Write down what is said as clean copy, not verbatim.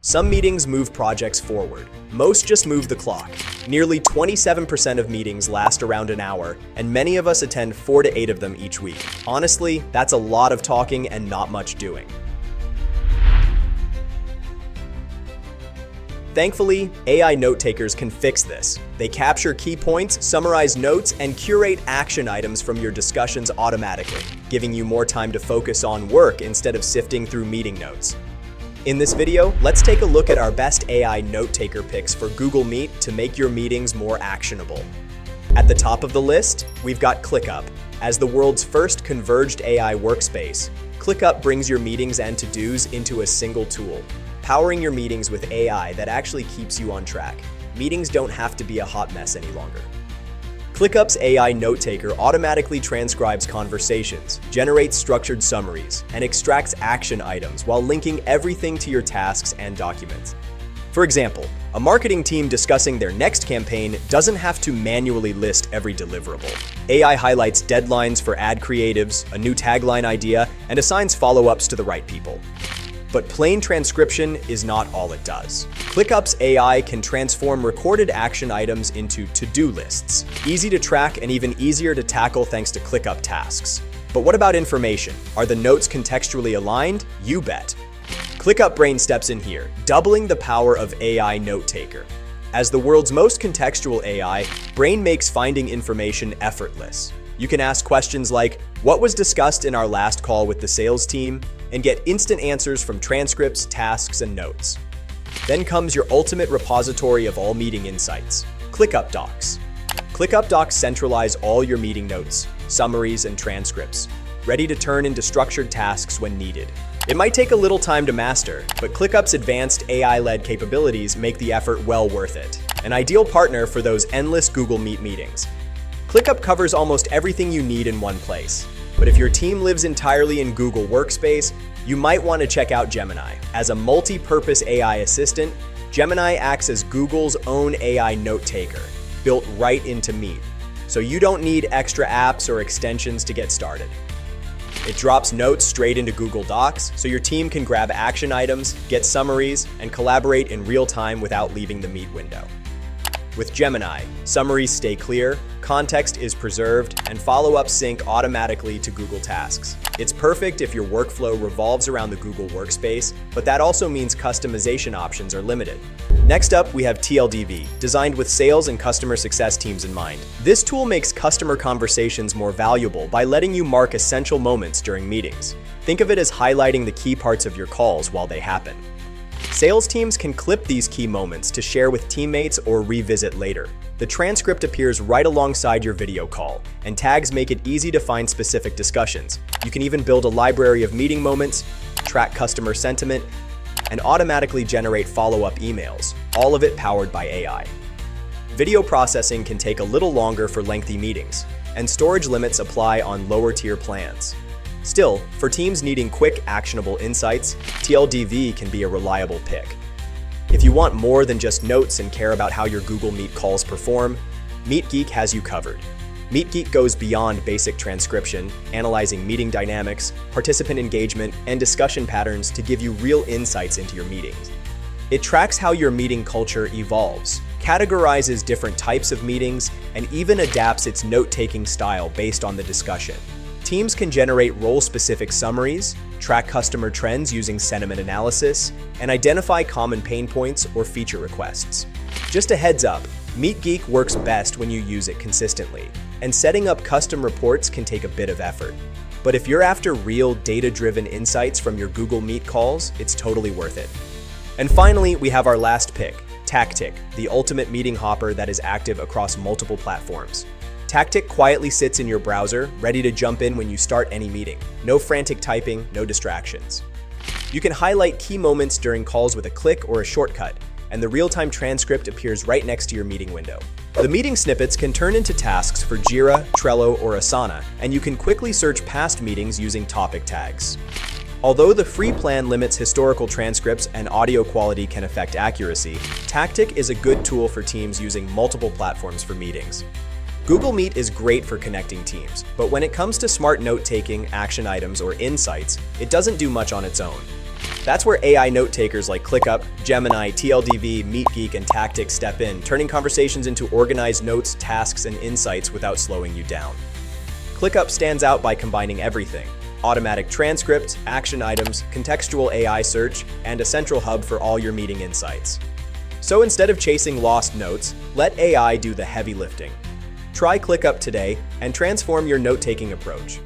Some meetings move projects forward. Most just move the clock. Nearly 27% of meetings last around an hour, and many of us attend 4 to 8 of them each week. Honestly, that's a lot of talking and not much doing. Thankfully, AI note takers can fix this. They capture key points, summarize notes, and curate action items from your discussions automatically, giving you more time to focus on work instead of sifting through meeting notes. In this video, let's take a look at our best AI note taker picks for Google Meet to make your meetings more actionable. At the top of the list, we've got ClickUp. As the world's first converged AI workspace, ClickUp brings your meetings and to-dos into a single tool, powering your meetings with AI that actually keeps you on track. Meetings don't have to be a hot mess any longer. ClickUp's AI Notetaker automatically transcribes conversations, generates structured summaries, and extracts action items while linking everything to your tasks and documents. For example, a marketing team discussing their next campaign doesn't have to manually list every deliverable. AI highlights deadlines for ad creatives, a new tagline idea, and assigns follow-ups to the right people. But plain transcription is not all it does. ClickUp's AI can transform recorded action items into to-do lists. Easy to track and even easier to tackle thanks to ClickUp tasks. But what about information? Are the notes contextually aligned? You bet. ClickUp Brain steps in here, doubling the power of AI Notetaker. As the world's most contextual AI, Brain makes finding information effortless. You can ask questions like, "What was discussed in our last call with the sales team?" and get instant answers from transcripts, tasks, and notes. Then comes your ultimate repository of all meeting insights, ClickUp Docs. ClickUp Docs centralize all your meeting notes, summaries, and transcripts, ready to turn into structured tasks when needed. It might take a little time to master, but ClickUp's advanced AI-led capabilities make the effort well worth it. An ideal partner for those endless Google Meet meetings. ClickUp covers almost everything you need in one place. But if your team lives entirely in Google Workspace, you might want to check out Gemini. As a multi-purpose AI assistant, Gemini acts as Google's own AI note taker, built right into Meet. So you don't need extra apps or extensions to get started. It drops notes straight into Google Docs, so your team can grab action items, get summaries, and collaborate in real time without leaving the Meet window. With Gemini, summaries stay clear, context is preserved, and follow-ups sync automatically to Google Tasks. It's perfect if your workflow revolves around the Google Workspace, but that also means customization options are limited. Next up, we have TLDV, designed with sales and customer success teams in mind. This tool makes customer conversations more valuable by letting you mark essential moments during meetings. Think of it as highlighting the key parts of your calls while they happen. Sales teams can clip these key moments to share with teammates or revisit later. The transcript appears right alongside your video call, and tags make it easy to find specific discussions. You can even build a library of meeting moments, track customer sentiment, and automatically generate follow-up emails, all of it powered by AI. Video processing can take a little longer for lengthy meetings, and storage limits apply on lower-tier plans. Still, for teams needing quick, actionable insights, TLDV can be a reliable pick. If you want more than just notes and care about how your Google Meet calls perform, MeetGeek has you covered. MeetGeek goes beyond basic transcription, analyzing meeting dynamics, participant engagement, and discussion patterns to give you real insights into your meetings. It tracks how your meeting culture evolves, categorizes different types of meetings, and even adapts its note-taking style based on the discussion. Teams can generate role-specific summaries, track customer trends using sentiment analysis, and identify common pain points or feature requests. Just a heads up, MeetGeek works best when you use it consistently, and setting up custom reports can take a bit of effort. But if you're after real data-driven insights from your Google Meet calls, it's totally worth it. And finally, we have our last pick, Tactic, the ultimate meeting hopper that is active across multiple platforms. Tactic quietly sits in your browser, ready to jump in when you start any meeting. No frantic typing, no distractions. You can highlight key moments during calls with a click or a shortcut, and the real-time transcript appears right next to your meeting window. The meeting snippets can turn into tasks for Jira, Trello, or Asana, and you can quickly search past meetings using topic tags. Although the free plan limits historical transcripts and audio quality can affect accuracy, Tactic is a good tool for teams using multiple platforms for meetings. Google Meet is great for connecting teams, but when it comes to smart note-taking, action items, or insights, it doesn't do much on its own. That's where AI note takers like ClickUp, Gemini, TLDV, MeetGeek, and Tactics step in, turning conversations into organized notes, tasks, and insights without slowing you down. ClickUp stands out by combining everything: automatic transcripts, action items, contextual AI search, and a central hub for all your meeting insights. So instead of chasing lost notes, let AI do the heavy lifting. Try ClickUp today and transform your note-taking approach.